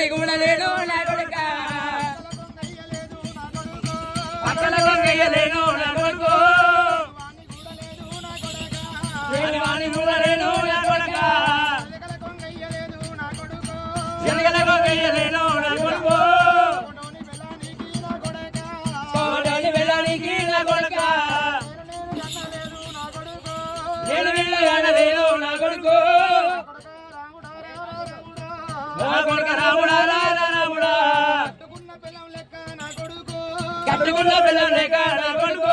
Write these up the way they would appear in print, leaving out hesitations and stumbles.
వాణి కూడా లేడు నా కొడుక పక్కల గంగయ్యలేను నా కొడుకు వాణి కూడా లేను నా కొడుక జనగల గంగయ్యలేను నా కొడుకు కోడలి వెళ్ళడానికి నా కొడుక నేను వెళ్ళలేను నా కొడుకు నా కొడుక రాముడా రాముడా కట్టుకున్న పిల్లం లెక్క నా కొడుకు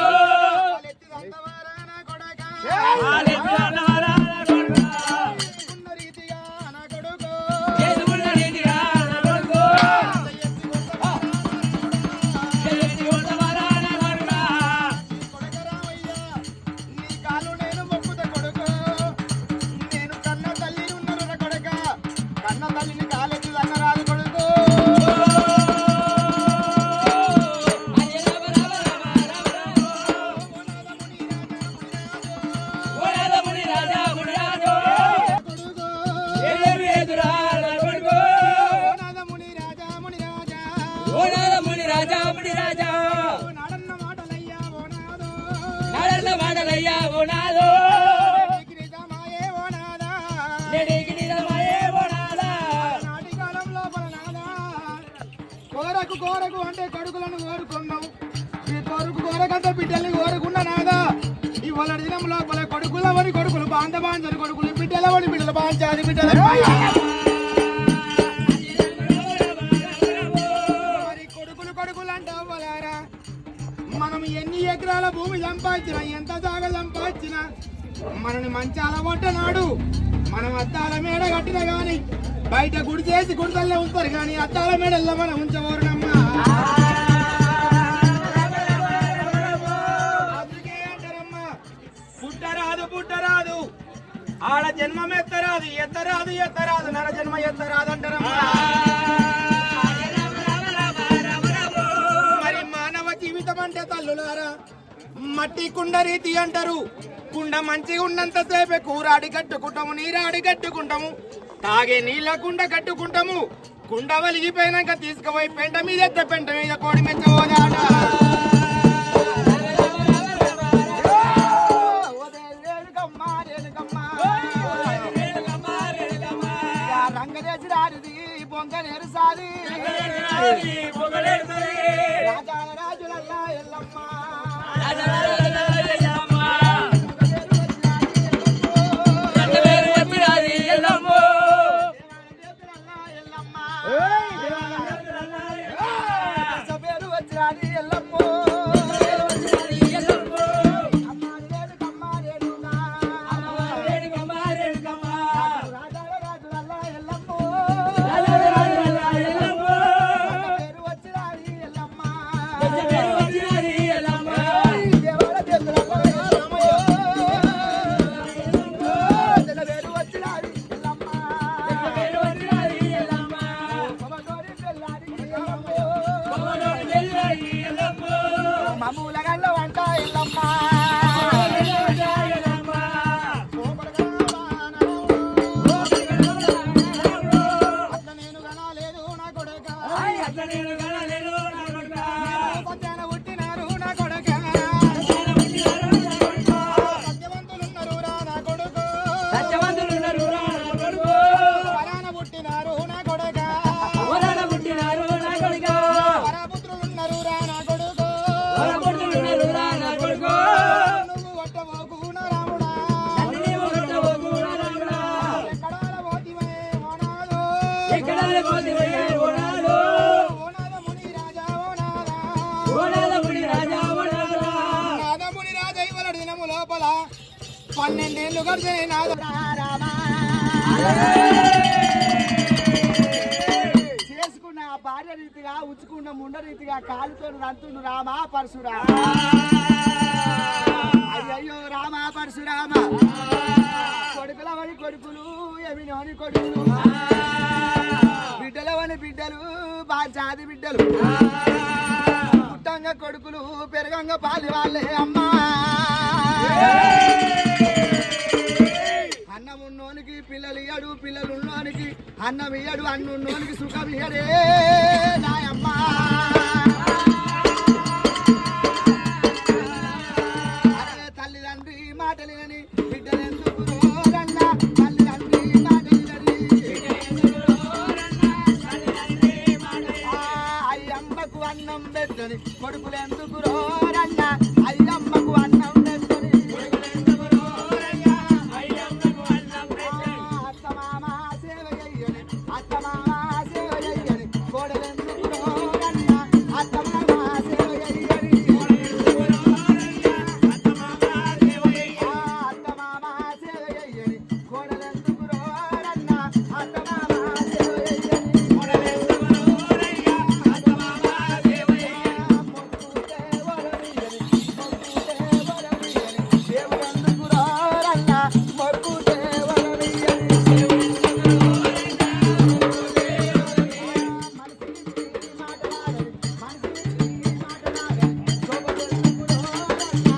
కోరకు అంటే కొడుకులను కోరుకున్నావు ఈ కోరకంటే బిడ్డల్ని కోరుకున్నా నాదా ఇవాళ దినం లోపల కొడుకులవని కొడుకులు బాంధవాంజని కొడుకులు బిడ్డలవని బిడ్డలు బాంచాది బిడ్డలు మరి కొడుకులు అంటే అవ్వలారా మనం ఎన్ని ఎకరాల భూమి సంపాదించినా ఎంత జాగా సంపాదించినా మనని మంచాల పట్టనాడు మనం అద్దాల మేడ కట్టినా గాని బయట గుడి చేసి గుడితల్లే ఉంచారు కానీ అద్దాల మేడల్లో మనం ఉంచవరునమ్మా అందుకే అంటారమ్మా పుట్టరాదు ఆడ జన్మం ఎత్తరాదు నర జన్మ ఎత్తరాదు అంటారమ్మా మరి మానవ జీవితం అంటే తల్లులారా మట్టి కుండ రీతి అంటారు కుండ మంచిగా ఉన్నంతసేపే కూరాడి కట్టుకుంటాము నీరాడి కట్టుకుంటాము తాగే నీళ్ళ కుండ కట్టుకుంటాము కుండ వలిగిపోయినాక తీసుకుపోయి పెంట మీద కోడి మెచ్చబోదాట రంగదేశి రాడిది బొంగనేరు సాది రాజులల్లా ఎల్లమ్మ చేసుకున్న భార్య రీతిగా ఉచ్చుకున్న ముండ రీతిగా కాలుతో రంతుండు రామా పరశురామ అయ్యో రామా పరశురామ కొడుకులవని కొడుకులు ఎమినోని కొడుకులు బిడ్డలవని బిడ్డలు బాజాది బిడ్డలు పుట్టంగా కొడుకులు పెరగంగా పాలి వాళ్ళే అమ్మా అన్నమున్నోనికి పిల్ల పిల్లలు ఇయ్యడు పిల్లలు ఉన్నోనికి అన్నం ఇయ్యడు అన్నున్నోనికి సుఖం ఇయ్యడే నాయమ్మా అరే తల్లిదండ్రి మాటలేని బిడ్డలెందుకు రోరన్నా తల్లిదండ్రి మాటలేని అయ్యమ్మకు అన్నం పెట్టని కొడుకులెందుకు రోరన్నా అయ్యమ్మకు అన్నం పెట్టని అత్తమామ సేవ చెయ్యని అత్తమామ సేవ చెయ్యని కోడలెందుకు రోరన్నా అత్తమామ సేవ చెయ్యని అత్తమామ సేవ చెయ్యని కోడలెందుకు రోరన్నా అత్తమామ సేవ చెయ్యని మొక్కుతే వరమియ్యని మొక్కుతే వరమియ్యని దేవుడెందుకు రోరన్నా మొక్కుతే వరమియ్యని మనిషికి మాటలాడని మనిషికి మాటలాడని శోభకెందుకు రోరన్నా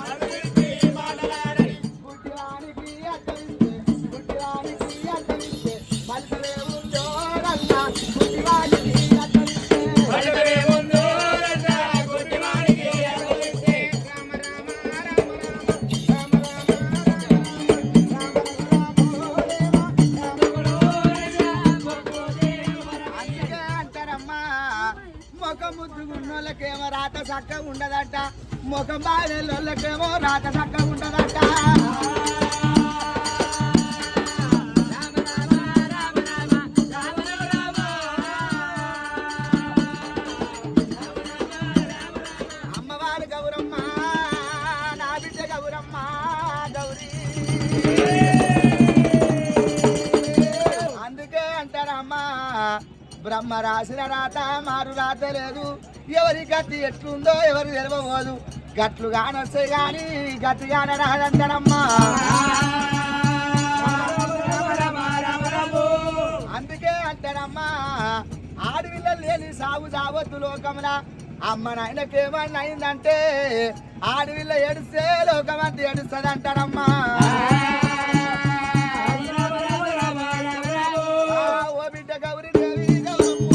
మనిషికి మాటలాడని గుడ్డివానికి అడ్డమిస్తే గుడ్డివానికి అడ్డమిస్తే మలిసలే ఉందో రన్నా గుడ్డివానికి అడ్డమిస్తే పలుకలే ముందు రన్నా గుడ్డివానికి అడ్డమిస్తే రామ రామ అందుకే అంటారమ్మా ముఖం ముద్దుగున్నోళ్ళకేమో రాత చక్క ఉండదట ముఖం బాధలోళ్ళకేమో రాత చక్క ఉండదట అమ్మవారు గౌరమ్మ నా బిడ్డ గౌరమ్మ గౌరీ అందుకే అంటారమ్మా బ్రహ్మ రాసిన రాత మారు రాత లేదు ఎవరి గతి ఎట్లుందో ఎవరు తెలవబోదు గట్లు కానొస్తే గాని గతి కాన రాదంటారమ్మా అందుకే అంటారమ్మా ఆడవిల్ల లేని సాగు సావద్దు లోకములా అమ్మ నాయనకేమన్నా అయిందంటే ఆడవిల్ల ఏడిస్తే లోకమంతా ఏడుస్తుంది అంటారమ్మా ఓ బిడ్డ గౌరీ దేవి గౌరమ్మ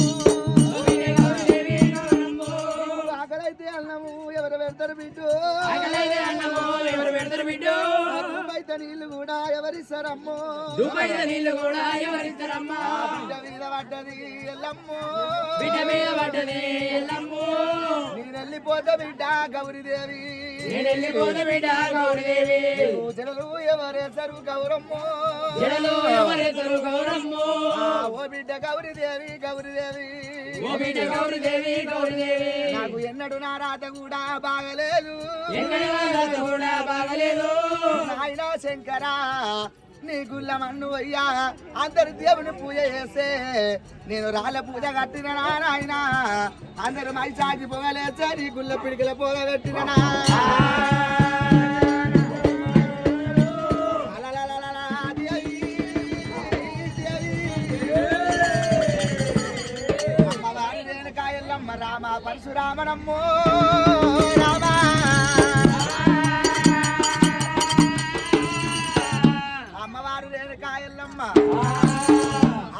ఆకలైతే అన్నము ఎవరు పెడతారు బిడ్డు ఆకలైతే అన్నమో ఎవరు పెడతారు బిడ్డో అయితే నీళ్ళు కూడా ఎవరిస్తారమ్మో దుబాయ్లో నీళ్లు కూడా ఎవరిస్తారమ్మా బిడ్డ మీద పడ్డది ఎల్లమ్మో బిడ్డ మీద పడ్డది ఎల్లమ్మో నేను వెళ్ళిపోతా బిడ్డ గౌరీదేవి నేను వెళ్ళిపోతే బిడ్డ గౌరీదేవి జనలు ఎవరేస్తారు గౌరమ్మో జడలో ఎవరెత్తరు గౌరమ్మో ఓ బిడ్డ గౌరీదేవి గౌరీదేవి ఓ బిడ్డ గౌరీదేవి గౌరీదేవి నాకు ఎన్నడు నా రాత కూడా బాగలేదు ఎన్నడి వాళ్ళ కూడా బాగలేదు నాయన శంకరా నీ గుళ్ళ మన్ను అయ్యా అందరు దేవుని పూజ చేస్తే నేను రాళ్ళ పూజ కట్టిన నాయన అందరు మై సాగి పొగలేస్తే నీ గుళ్ళ పిడికల పొగ పెట్టిన అమ్మవారి రేణుకాయల్లమ్మ రామ పరశురామనమ్మో రామా అమ్మవారు రేణుకాయల్లమ్మ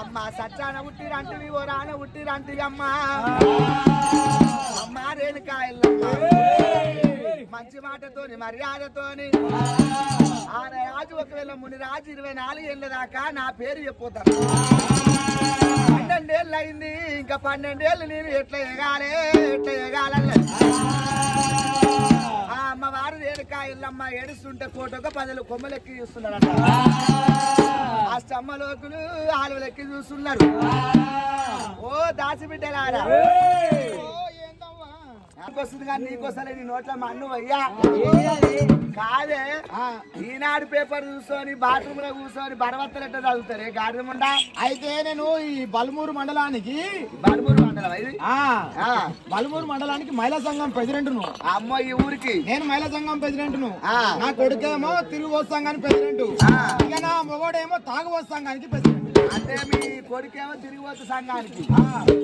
అమ్మ సచ్చాన ఉట్టిరంటివి ఓ రాన ఉట్టిరంటివి అమ్మ అమ్మ రేణుకాయల్లమ్మ మంచి మాటతోని మర్యాదతోని ఆ రాజు ఒకవేళ ముని రాజు 24 ఏళ్ళ దాకా నా పేరు చెప్పొద్దాను 12 ఏళ్ళు అయింది ఇంకా 12 ఏళ్ళు నేను ఎట్లా ఎగాలే ఆ అమ్మవారు రేణుకాయల్లమ్మ ఏడుస్తుంటే కోటొక 10 కొమ్మలెక్కి చూస్తున్నారట అష్టమ్మలోకులు ఆలువలెక్కి చూస్తున్నారు ఓ దాసిబిడ్డలారా వస్తుంది కానీ నీకోసలే నీ నోట్ల మన్ను అయ్యా కాదే ఈనాడు పేపర్ చూసుకొని బాత్రూమ్ లో కూర్చొని బరవత్తలు ఎట్లా చదువుతారే గాడిదముండా అయితే నేను ఈ బల్మూరు మండలానికి బలమూరు మండలం ఇది బల్మూరు మండలానికి మహిళా సంఘం ప్రెసిడెంట్ ను అమ్మ ఈ ఊరికి నేను మహిళా సంఘం ప్రెసిడెంట్ ను ఆ. నా కొడుకేమో తిరుగు సంఘానికి ప్రెసిడెంట్ ఆ. ఇక నా మొగోడేమో తాగు సంఘానికి ప్రెసిడెంట్ అంటే మీ కొడుకేమో తిరిగిపోతు సంఘానికి,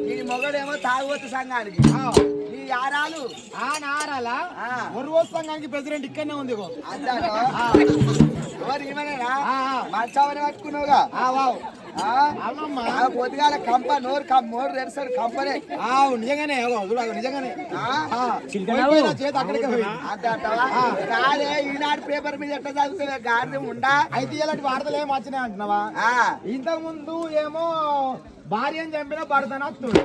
మీ మొగడేమో తాగుబోతు సంఘానికి, మీ యారాలు ఆ నారాలా ఆ. ఒరువోసు సంఘానికి ప్రెసిడెంట్ ఇక్కడనే ఉంది ఇగో. అంటారు ఎవరు ఇవనేనా ఆ, ఆ. మంచావని పట్టుకున్నావుగా వావ్ ఆ? అవునమ్మా. ఆ పొద్దుగాల కంప నోరు రెడసాడు కంపనే నిజంగానే అగో, చూడు, అగో, నిజంగానే ఆ? పోయిపోయి నా చేతి అక్కడికే పోయి. అంతే అంటావా? కాదే ఈనాడు పేపర్ మీద ఎట్లా చదువుతావే గాడిద ఉండా అయితే ఇలాంటి వార్తలు ఏం వచ్చినాయి అంటున్నావా? ఆ. ఇంతకు ముందు ఏమో భార్యను చంపిన భర్తను వస్తుంది,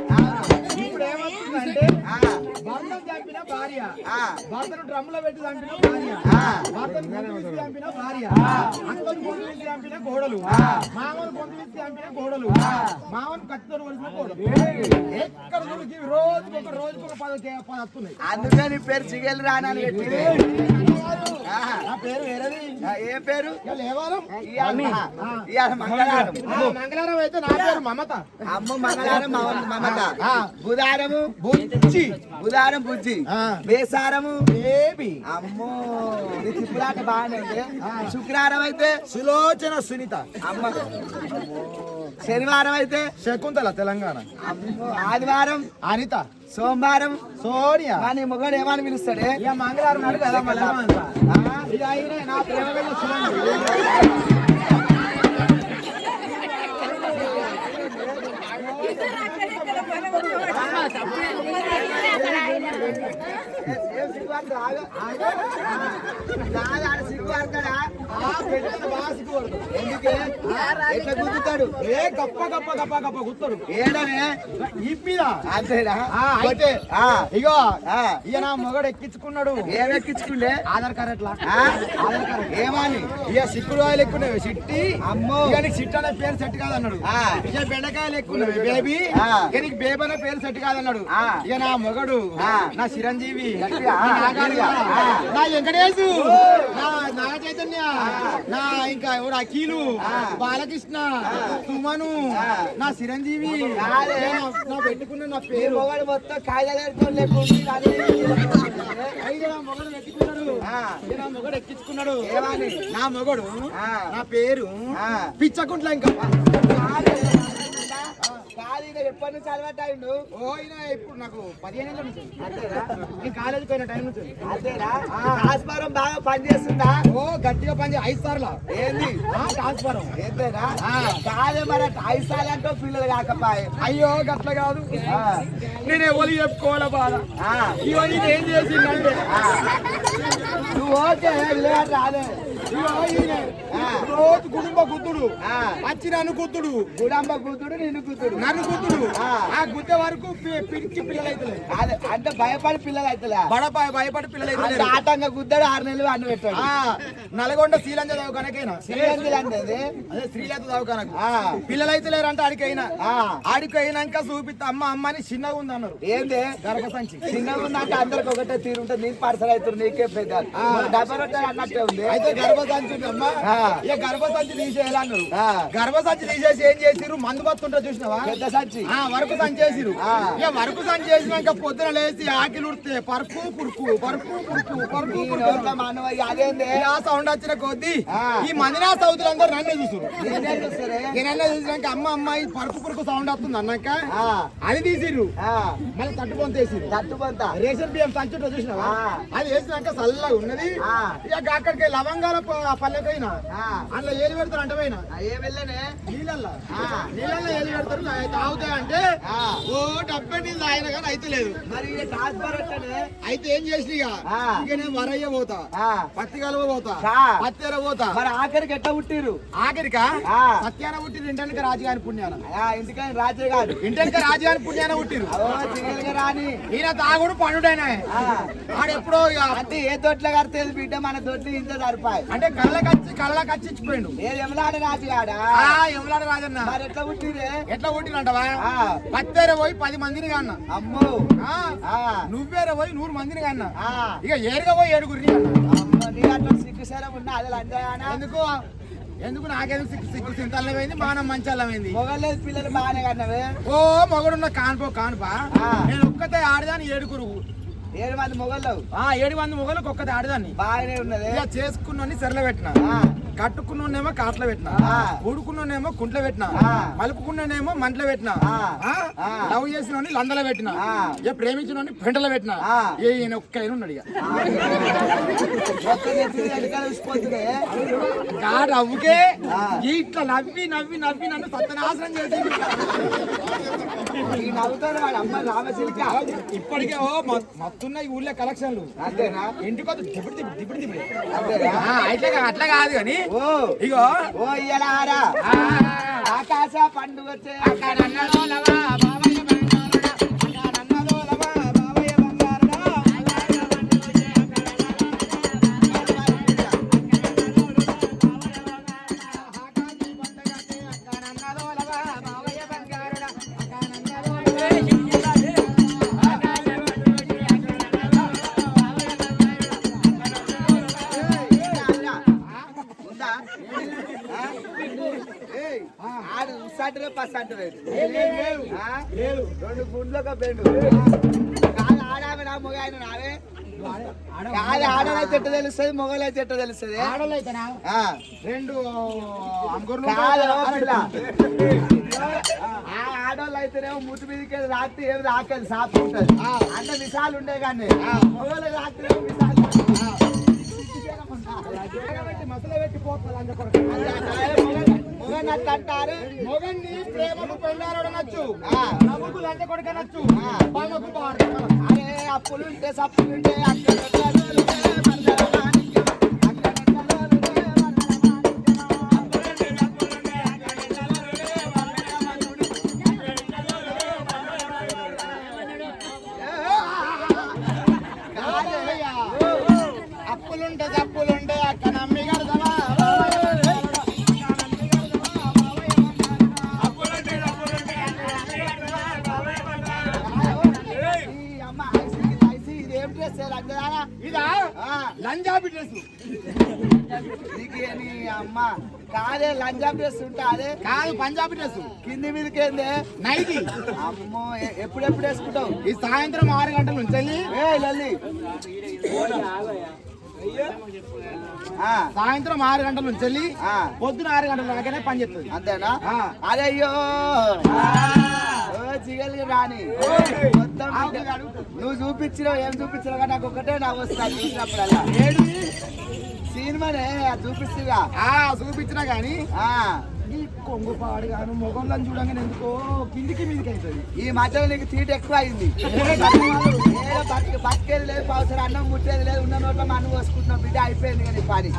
ఇప్పుడు ఏమవుతుందంటే ఆ. భర్తను చంపిన భార్య, ఆ. భర్తను డ్రమ్ములో పెట్టి చంపిన భార్య, ఆ. భర్తను గొంతు విసి చంపిన భార్య, అక్కను గొంతు విసి చంపిన కోడలు, మామను గొంతు విసి చంపిన కోడలు, మామను కత్తితో వలిసిన కోడలు. ఎక్కడ చూడు రోజుకొక పది వస్తున్నాయి. అందుకని పేరు చిగేలు రానని పెట్టింది. నా పేరు వేరేది. ఏ పేరు ఇక లేవాలం. ఇవాళ మంగళవారం. మంగళవారం అయితే నా పేరు మమత. అమ్మ మంగళవారం మమత, ఆ. బుధారము బుచ్చి, బుధారం బుజ్జి, ఆ. బేసారము బేబీ, అమ్మో నీ తిప్పులాట బాగానే ఉంది. శుక్రవారం అయితే సులోచన సునీత, అమ్మ, శనివారం అయితే శకుంతల తెలంగాణ, అమ్మో, ఆదివారం అనిత, సోమవారం సోనియా. కానీ మొగడు ఏమని పిలుస్తాడే? ఇక మంగళవారం నాడు కదా మళ్ళీ ఆ? ఇక అయినా నా ప్రేమ వెళ్ళి చూడండి. ఏం సిగ్గుపడతా? ఆగు. కాదు, ఆడ సిగ్గుపడతాడా? బాగా సిగ్గుపడదు. ఎందుకే? ఎట్లా గుద్దుతాడు? ఏ గప్ప గప్ప గప్ప గప్ప గుర్తుడు ఏడనే ఇప్పిదా. అంతేనా? అయితే ఆ. ఇగో ఆ. ఇక నా మొగడు ఎక్కించుకున్నాడు ఏమెక్కించుకుండే? ఆధార్ కార్డ్ ఎట్లా. ఆ? ఆధార్ కార్డ్ ఏమని? ఇక సిక్కుడు ఆయిల్ ఎక్కున్నాయి సిట్టి. అమ్మో. ఇక నీకు సిట్ అనే పేరు సెట్ కాదన్నాడు. ఆ. ఇక బెండకాయలు ఎక్కున్నాయి బేబీ. ఆ. ఇక నీకు బేబీ అనే పేరు సెట్ కాదన్నాడు. ఆ. ఇక నా మొగడు, ఆ. నా చిరంజీవి, గట్టిగా. నా నాగార్జున, ఆ. నా వెంకటేశు, నా నాగ చైతన్య, నా ఇంకా ఎవరు అఖిలు, బాలకృష్ణ, సుమను, నా చిరంజీవి, కాదే. నా పెట్టుకున్న నా ఈ పేరు. మొగడు మొత్తం కాయలు లేకుండా అయితే నా మొగడు ఎక్కించుకున్నాడు. ఆ. ఇక నా మొగడు ఎక్కించుకున్నాడు. ఏమని? నా మొగడు, ఆ. నా పేరు ఆ. పిచ్చకుంట్ల. ఇంకా కాదు, ఈయన ఎప్పటి నుంచి అలవాటు అయిండు? ఓ ఈయన ఇప్పుడు నాకు 15 ఏళ్ళ నుంచి అంతేనా? నేను కాలేజీకి పోయిన టైం నుంచి. అంతేనా? ట్రాన్స్ఫారం బాగా పనిచేస్తుందా? ఓ గట్టిగా పని 5 సార్లు ఏంది? ట్రాన్స్ఫారం. ఏంటేనా? ఆ. కాదే, మరి 5 సార్లు అంటూ పిల్లలు కాకపాయే. అయ్యో గట్ల కాదు, ఆ. నేను ఎవరు చెప్పుకోవాలా బాధ. ఆ. ఇవన్నీ ఏం చేసిందంటే నువ్వు ఓకే విలువాడు రాలే. ఇగో ఈయన ఆ. రోజు కుటుంబ గుద్దుడు, ఆ. వచ్చి నన్ను గుద్దుడు, గుడమ్మ కూతుడు నిన్ను కూతుడు. నన్ను గుద్దుడు. ఆ. ఆ గుద్దే వరకు పిరికి పిల్లలు అయితే అదే, అంటే భయపడి పిల్లలు అవుతుందా? భయపడి పిల్లలు అంటే అయితే ఆటంగా గుద్దాడు 6 నెలలు అన్ను పెట్టాడు. నల్గొండ శ్రీలంజ దవాఖానకైనా, శ్రీలంజలి అంటే అదే శ్రీలంజ దవాఖానకు ఆ. పిల్లలు అయితే లేరంటే ఆడికైనా. ఆ. ఆడికైనాక చూపిస్తా అమ్మ అమ్మని చిన్నగా ఉంది అన్నారు. ఏంది? గర్భసంచి చిన్నగా ఉందంటే అందరికి ఒకటే తీరు ఉంటుంది. నీకు పర్సల్ అవుతుంది, నీకే పెద్ద డబ్బా రొట్టె అన్నట్టే ఉంది. అయితే గర్భసంచి ఉంది అమ్మ. ఆ. ఇక గర్భసంచి తీసేయాలి అన్నారు. ఆ. గర్భసంచి తీసేసి ఏం చేసిరు, మందు బతుంటే చూసినావా, పెద్ద సంచి. వరకు సంచి చేసిరు. ఆ. ఇక వరకు సంచి చేసినాక పొద్దున లేచి ఆకిలు ఉడితే పరుపు పురుకు పరుపు పురుకు పరుపు ఈ పురుకు. నోట్ల మనవయ్య అదేంది? ఇలా సౌండ్ వచ్చిన కొద్దీ ఆ. ఈ మందినా సౌతులు అందరూ నన్నే చూసారు. నేనేం చూస్తారే? నేనన్నా చూసినాక అమ్మ అమ్మాయి పరుపు పురుకు సౌండ్ వస్తుంది అన్నాక ఆ. అది తీసిరు, ఆ. మళ్ళీ తట్టుకొని తీసిరు. తట్టుకొంత. రేషన్ బియ్యం సంచుంటో చూసినావా, ఆ. అది వేసినాక చల్లగా ఉన్నది. ఆ. ఇక అక్కడికి లవంగాల పల్లెకైనా ఆ. అందులో ఏది పెడతారు అంటే పోయినా ఏ వెళ్ళనే? నీళ్ళల్లో ఆ. నీళ్ళల్లో ఏది పెడతారు తాగుతాయంటే ఆ. ఓ డబ్బే నీళ్ళు తాగిన కానీ అయితే లేదు. మరి ఇది ట్రాన్స్ఫర్ ఎట్టనే? అయితే ఏం చేసిన ఆ. ఇక నేను వరయ్య పోతా, ఆ. పత్తి కలువ పోతా, ఆ. పత్తెర పోతా. మరి ఆఖరికి ఎట్ట పుట్టిరు? ఆఖరికా ఆ. సత్యాన పుట్టిరు, ఇంటెనక రాజుగాని పుణ్యాన. ఇంటికని రాజే కాదు. ఇంటెనక రాజుగాని పుణ్యాన పుట్టిరు. ఓ చిగలుగా రాని. ఈయన తాగుడు పండుడైన ఆ. ఆడెప్పుడో ఇక అంటే ఏ తొట్ల కడితేది బిడ్డ, మన తొట్లు ఇంత సరిపాయి. అంటే కళ్ళ కచ్చిచ్చిపోయిండు. ఏ ఎమలాడ రాజుగాడా? ఎవలాడ రాజన్న మరి ఎట్లా పుట్టిరే? ఎట్లా కొట్టినంటవా, ఆ. పత్తేర పోయి 10 మందిని కన్నా, అమ్మో. ఆ. నువ్వేర పోయి 100 మందిని కన్నా, ఆ. ఇక ఏరుగా పోయి 7 అమ్మో, నీ అట్లా సిగ్గుశరం ఉన్నా అదే అంజానా? ఎందుకు ఎందుకు నాకెందుకు సిగ్గు సింతల్లమైంది, మానం మంచాలమైంది. మొగలేదు పిల్లలు బాగానే కన్నవే. ఓ మొగడున్న కానుపా ఆ. నేను ఒక్కతే ఆడదాన్ని 7 7 మంది మొగళ్ళు 7 మంది మొగలకు ఒక్కతే ఆడదాన్ని. బాగానే ఉన్నది. ఇక చేసుకున్న సెరలో పెట్టిన. ఆ. కట్టుకున్నోనేమో కాట్ల పెట్టినా ఊడుకున్నోనేమో కుంట్ల పెట్టినా మలుపుకున్నోనేమో మంటలో పెట్టినా లవ్ చేసిన లందలో పెట్టినా ఏ ప్రేమించిన పెంటలో పెట్టినా ఏ ఈయన ఒక్క ఆయన ఉన్నాడు ఇక అవ్వుకే ఇట్లా నవ్వి నవ్వి నవ్వి నన్ను సత్యనాశనం చేసి నవ్వుతాడు వాడు అమ్మ రామశిల్క ఇప్పటికే మస్తున్నాయి ఊళ్ళో కలెక్షన్లు అంతేనా ఇంటికి దిప్పుడు అయితే అట్లా కాదు కానీ ఇగో ఓ ఇయ్యలారా ఆకాశ పండుగ వచ్చే ఆడు ఉస్సాంటే పస్సంటే రెండు గుండ్లు ఒక బెండు కాదు ఆడామె నా మొగ ఆయన నావే కాదు ఆడలైతే ఎట్ట తెలుస్తుంది మొగలైతే ఎట్ట తెలుస్తుంది ఆడోళ్ళైతేనా రెండు ఆడోళ్ళు అయితేనేమో ముట్టు మీదకి రాత్రి ఏమి రాకేది సాపు ఉంటది అంటే విశాలు ఉండే కానీ మొగలు రాత్రి ఏమో విశాలు అంటారు మొగన్ని ప్రేమకు పెళ్ళారనొచ్చు నవ్వుకు లంచ కొడుకనొచ్చు బామకు అరే అప్పులుంటే సప్పులుంటే అక్కడ అప్పులుంటే తప్పులుంటే అక్కడ నమ్మి కడతావా ఇదా లంజాబీ డ్రెస్ నీ అమ్మ కాదే లంజాబీ డ్రెస్ ఉంటా అదే కాదు పంజాబీ డ్రెస్ కింది మీదకేందే నైటీ అమ్మో ఎప్పుడెప్పుడు వేసుకుంటావు ఈ సాయంత్రం 6 గంటల నుంచి లల్లి సాయంత్రం 6 గంటల నుంచి పొద్దున 6 గంటల దాకానే పని చేస్తుంది అంతేనా అదయ్యో చిగలికి రాని మొత్తం నువ్వు చూపించినావు ఏం చూపించినావు కానీ నాకు ఒకటే నాకు వస్తాను చూసినప్పుడల్లా సినిమానే చూపిస్తుగా చూపించినా గానీ ఈ కొంగు పాడు గాను మొగంలో చూడంగానే ఎందుకో కిందికి మీదకి అవుతుంది ఈ మధ్యలో నీకు తీట ఎక్కువ అయింది బతికేది లేదు పవసరం అన్నం ముట్టేది లేదు ఉన్న నోట్లో మనం పోసుకుంటున్నాం బిడ్డ అయిపోయింది కానీ పని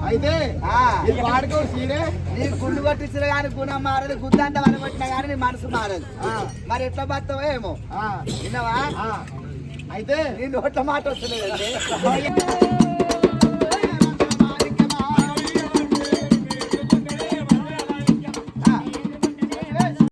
అయితే వాడుకో సీరే నీ గుండు కొట్టించిన కానీ గుణం మారదు గుద్దంతా వలగొట్టినా కానీ నీ మనసు మారదు మరి ఎట్లా బతావో ఏమో విన్నావా అయితే నీ నోట్ల మాట వస్తలేదు